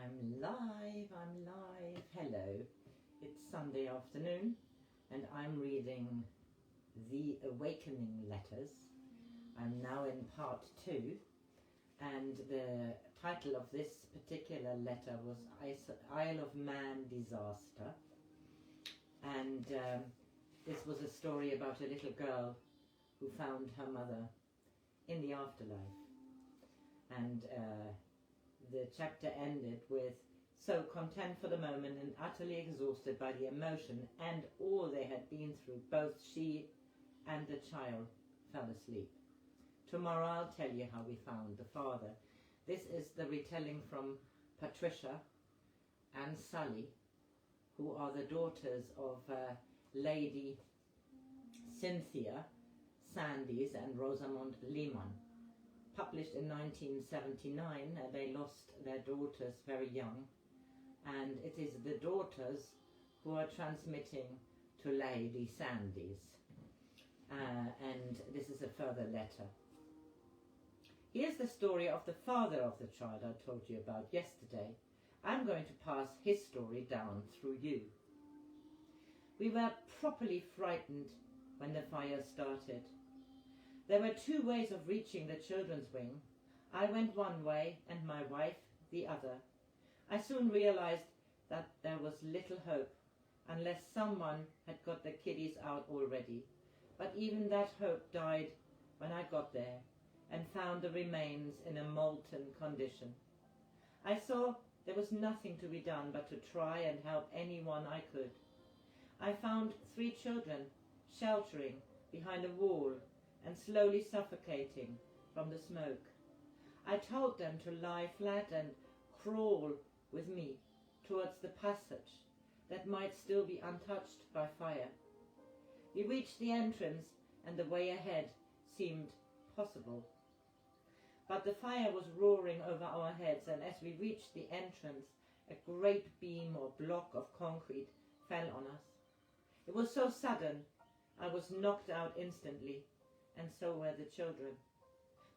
I'm live. Hello. It's Sunday afternoon and I'm reading The Awakening Letters. I'm now in part 2 and the title of this particular letter was Isle of Man Disaster, and this was a story about a little girl who found her mother in the afterlife, and the chapter ended with, so content for the moment and utterly exhausted by the emotion and all they had been through, both she and the child fell asleep. Tomorrow I'll tell you how we found the father. This is the retelling from Patricia and Sally, who are the daughters of Lady Cynthia Sandys and Rosamond Lehman. Published in 1979, they lost their daughters very young, and it is the daughters who are transmitting to Lady Sandys, and this is a further letter. Here's the story of the father of the child I told you about yesterday. I'm going to pass his story down through you. We were properly frightened when the fire started. There were 2 ways of reaching the children's wing. I went one way and my wife the other. I soon realized that there was little hope unless someone had got the kiddies out already. But even that hope died when I got there and found the remains in a molten condition. I saw there was nothing to be done but to try and help anyone I could. I found 3 children sheltering behind a wall and slowly suffocating from the smoke. I told them to lie flat and crawl with me towards the passage that might still be untouched by fire. We reached the entrance and the way ahead seemed possible. But the fire was roaring over our heads, and as we reached the entrance, a great beam or block of concrete fell on us. It was so sudden, I was knocked out instantly, and so were the children.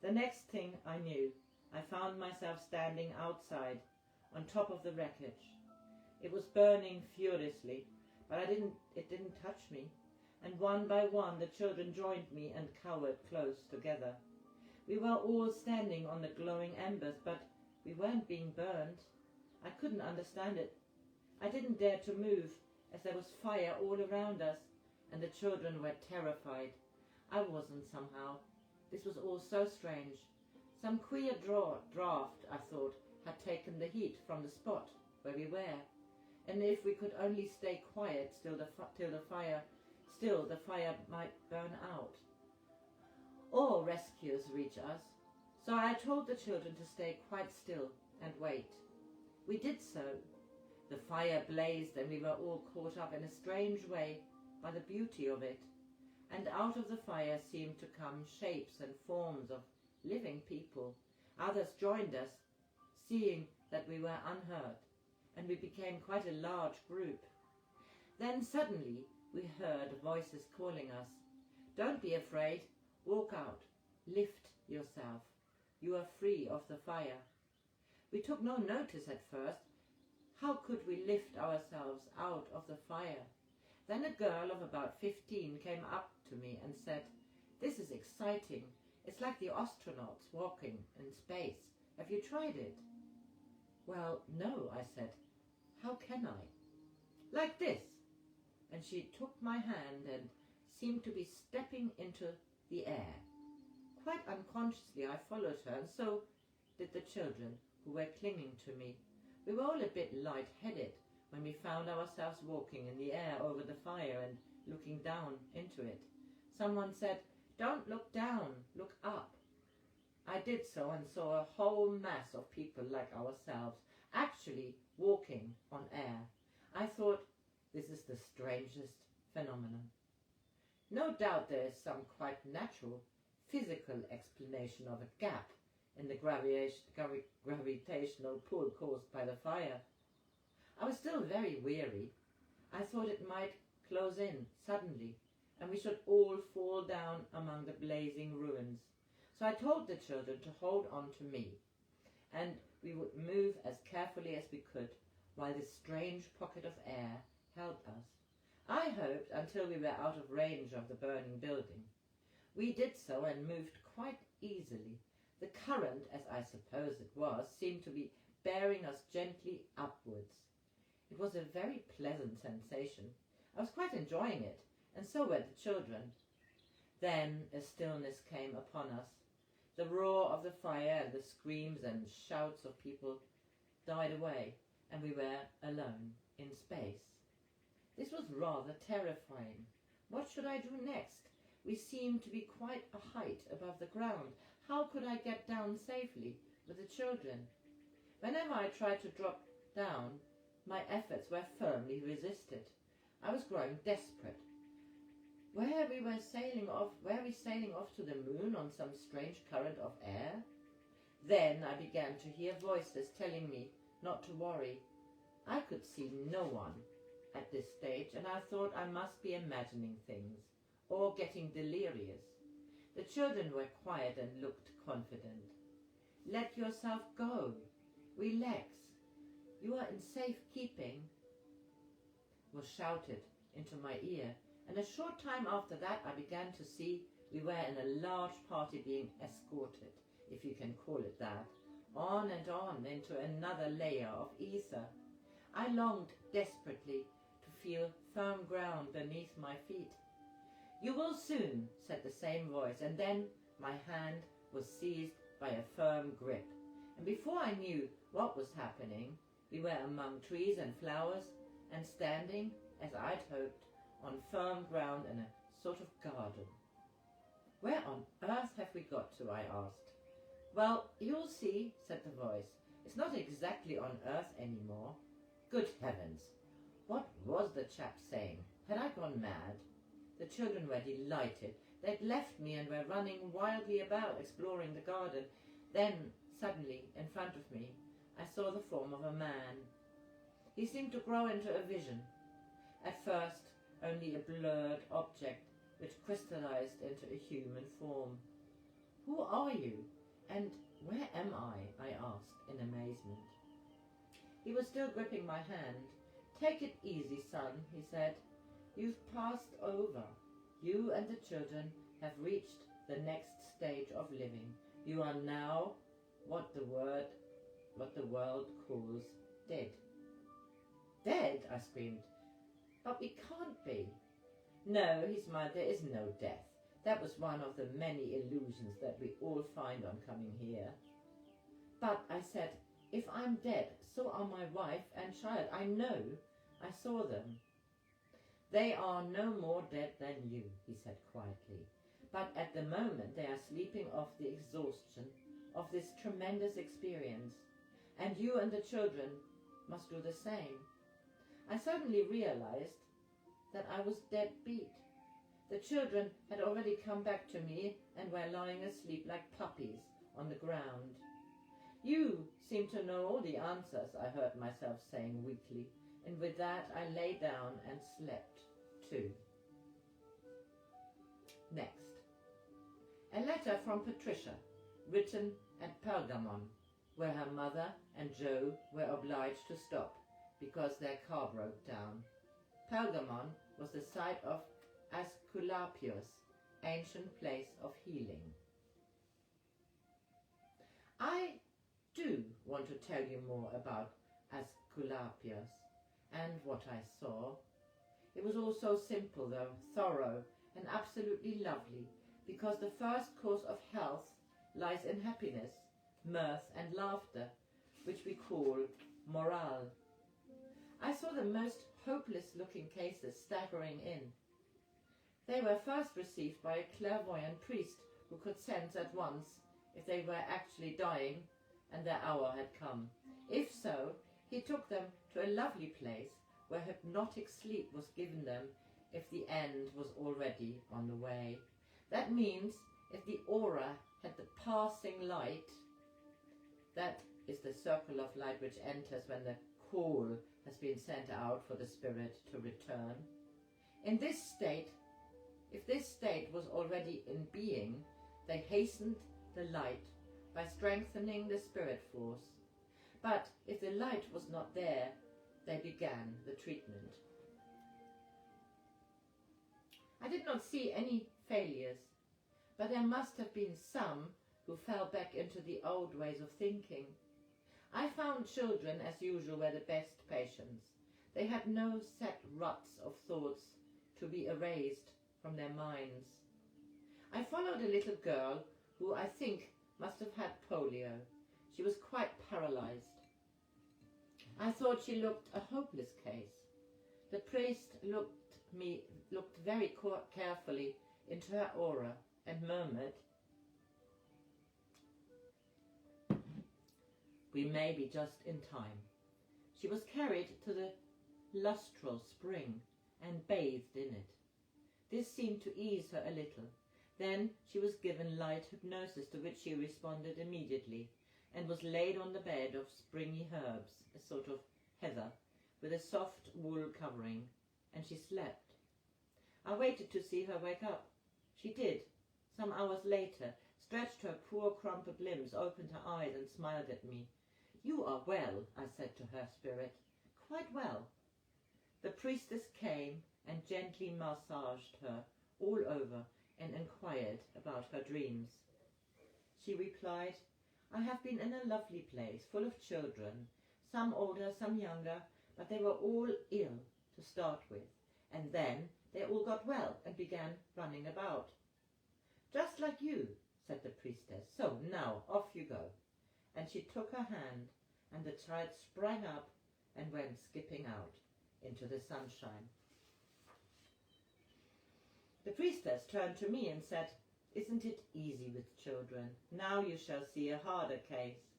The next thing I knew, I found myself standing outside on top of the wreckage. It was burning furiously, but it didn't touch me, and one by one the children joined me and cowered close together. We were all standing on the glowing embers, but we weren't being burned. I couldn't understand it. I didn't dare to move, as there was fire all around us, and the children were terrified. I wasn't somehow. This was all so strange. Some queer draft, I thought, had taken the heat from the spot where we were. And if we could only stay quiet till the fire might burn out, or rescuers reach us. So I told the children to stay quite still and wait. We did so. The fire blazed and we were all caught up in a strange way by the beauty of it. And out of the fire seemed to come shapes and forms of living people. Others joined us, seeing that we were unhurt, and we became quite a large group. Then suddenly we heard voices calling us. Don't be afraid. Walk out. Lift yourself. You are free of the fire. We took no notice at first. How could we lift ourselves out of the fire? Then a girl of about 15 came up to me and said, "This is exciting. It's like the astronauts walking in space. Have you tried it?" "Well, no," I said. "How can I?" "Like this." And she took my hand and seemed to be stepping into the air. Quite unconsciously I followed her, and so did the children who were clinging to me. We were all a bit light-headed when we found ourselves walking in the air over the fire and looking down into it. Someone said, "Don't look down, look up." I did so and saw a whole mass of people like ourselves actually walking on air. I thought, this is the strangest phenomenon. No doubt there is some quite natural physical explanation of a gap in the gravitational pull caused by the fire. I was still very weary. I thought it might close in suddenly and we should all fall down among the blazing ruins. So I told the children to hold on to me. and we would move as carefully as we could while this strange pocket of air held us. I hoped until we were out of range of the burning building. We did so and moved quite easily. The current, as I suppose it was, seemed to be bearing us gently upwards. It was a very pleasant sensation. I was quite enjoying it, and so were the children. Then a stillness came upon us. The roar of the fire and the screams and shouts of people died away, and we were alone in space. This was rather terrifying. What should I do next? We seemed to be quite a height above the ground. How could I get down safely with the children? Whenever I tried to drop down, my efforts were firmly resisted. I was growing desperate. Were we sailing off to the moon on some strange current of air? Then I began to hear voices telling me not to worry. I could see no one at this stage, and I thought I must be imagining things or getting delirious. The children were quiet and looked confident. Let yourself go. Relax. You are in safe keeping, was shouted into my ear, and a short time after that I began to see we were in a large party being escorted, if you can call it that, on and on into another layer of ether. I longed desperately to feel firm ground beneath my feet. You will soon, said the same voice, and then my hand was seized by a firm grip, and before I knew what was happening, we were among trees and flowers and standing, as I'd hoped, on firm ground in a sort of garden. Where on earth have we got to? I asked. Well, you'll see, said the voice. It's not exactly on earth anymore. Good heavens! What was the chap saying? Had I gone mad? The children were delighted. They'd left me and were running wildly about, exploring the garden. Then, suddenly, in front of me, I saw the form of a man. He seemed to grow into a vision. At first, only a blurred object which crystallized into a human form. Who are you? And where am I asked in amazement. He was still gripping my hand. Take it easy, son, he said. You've passed over. You and the children have reached the next stage of living. You are now what the world calls dead. Dead? I screamed. But we can't be. No, he smiled, there is no death. That was one of the many illusions that we all find on coming here. But, I said, if I'm dead, so are my wife and child. I know. I saw them. They are no more dead than you, he said quietly. But at the moment they are sleeping off the exhaustion of this tremendous experience. And you and the children must do the same. I suddenly realized that I was dead beat. The children had already come back to me and were lying asleep like puppies on the ground. You seem to know all the answers, I heard myself saying weakly, and with that I lay down and slept too. Next. A letter from Patricia, written at Pergamon, where her mother and Joe were obliged to stop because their car broke down. Pergamon was the site of Asclepius, ancient place of healing. I do want to tell you more about Asclepius and what I saw. It was all so simple though, thorough and absolutely lovely, because the first cause of health lies in happiness, mirth and laughter, which we call morale. I saw the most hopeless-looking cases staggering in. They were first received by a clairvoyant priest who could sense at once if they were actually dying and their hour had come. If so, he took them to a lovely place where hypnotic sleep was given them if the end was already on the way. That means if the aura had the passing light, that is the circle of light which enters when the call has been sent out for the spirit to return. In this state, if this state was already in being, they hastened the light by strengthening the spirit force. But if the light was not there, they began the treatment. I did not see any failures, but there must have been some who fell back into the old ways of thinking. I found children, as usual, were the best patients. They had no set ruts of thoughts to be erased from their minds. I followed a little girl who I think must have had polio. She was quite paralyzed. I thought she looked a hopeless case. The priest looked very carefully into her aura and murmured, "We may be just in time." She was carried to the lustral spring and bathed in it. This seemed to ease her a little. Then she was given light hypnosis, to which she responded immediately, and was laid on the bed of springy herbs, a sort of heather, with a soft wool covering, and she slept. I waited to see her wake up. She did. Some hours later, stretched her poor crumpled limbs, opened her eyes, and smiled at me. "You are well," I said to her spirit. "Quite well." The priestess came and gently massaged her all over and inquired about her dreams. She replied, "I have been in a lovely place, full of children, some older, some younger, but they were all ill to start with, and then they all got well and began running about." "Just like you," said the priestess. "So now off you go." And she took her hand, and the child sprang up and went skipping out into the sunshine. The priestess turned to me and said, "Isn't it easy with children? Now you shall see a harder case."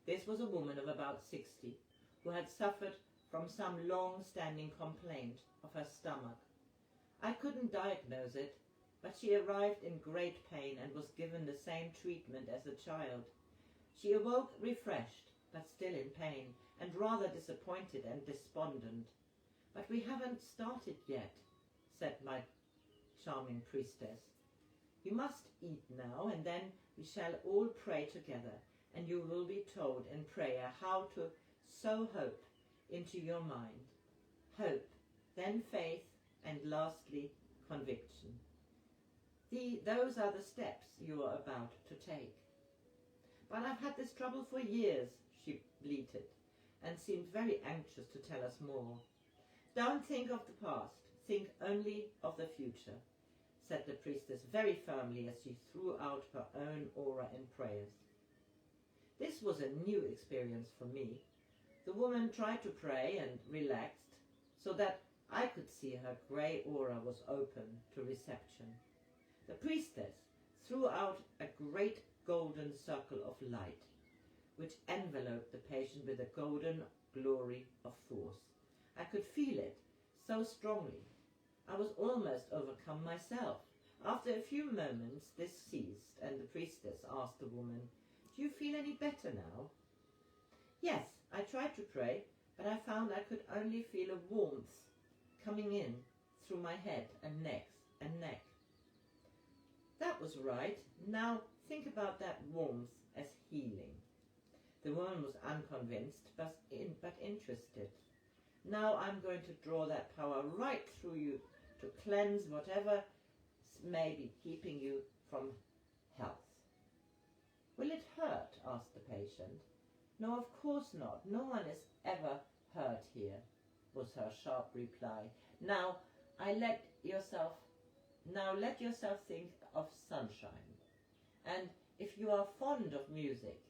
This was a woman of about 60 who had suffered from some long-standing complaint of her stomach. I couldn't diagnose it, but she arrived in great pain and was given the same treatment as a child. She awoke refreshed, but still in pain, and rather disappointed and despondent. "But we haven't started yet," said my charming priestess. "You must eat now, and then we shall all pray together, and you will be told in prayer how to sow hope into your mind. Hope, then faith, and lastly, conviction. Those are the steps you are about to take." "But I've had this trouble for years," she bleated, and seemed very anxious to tell us more. "Don't think of the past, think only of the future," said the priestess very firmly as she threw out her own aura in prayers. This was a new experience for me. The woman tried to pray and relaxed, so that I could see her grey aura was open to reception. The priestess threw out a great golden circle of light, which enveloped the patient with a golden glory of force. I could feel it so strongly. I was almost overcome myself. After a few moments this ceased, and the priestess asked the woman, "Do you feel any better now?" "Yes, I tried to pray, but I found I could only feel a warmth coming in through my head and neck. "That was right. Now think about that warmth as healing." The woman was unconvinced, but interested. "Now I'm going to draw that power right through you to cleanse whatever may be keeping you from health." "Will it hurt?" asked the patient. "No, of course not. No one is ever hurt here," was her sharp reply. Now let yourself think of sunshine. And if you are fond of music,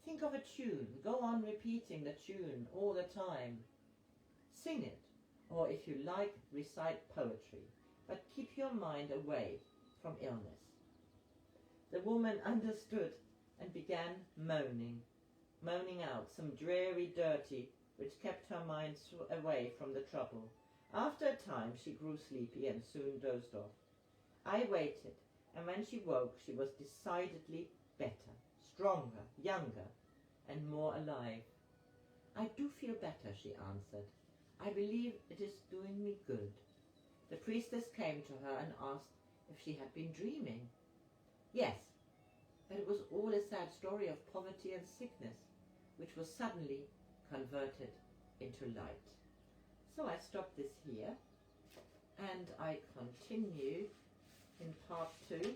think of a tune. Go on repeating the tune all the time. Sing it, or if you like, recite poetry, but keep your mind away from illness." The woman understood and began moaning out some dreary dirty which kept her mind away from the trouble. After a time she grew sleepy and soon dozed off. I waited, and when she woke she was decidedly better, stronger, younger, and more alive. "I do feel better," she answered. "I believe it is doing me good." The priestess came to her and asked if she had been dreaming. "Yes, that it was all a sad story of poverty and sickness, which was suddenly converted into light. So I stop this here, and I continue in part 2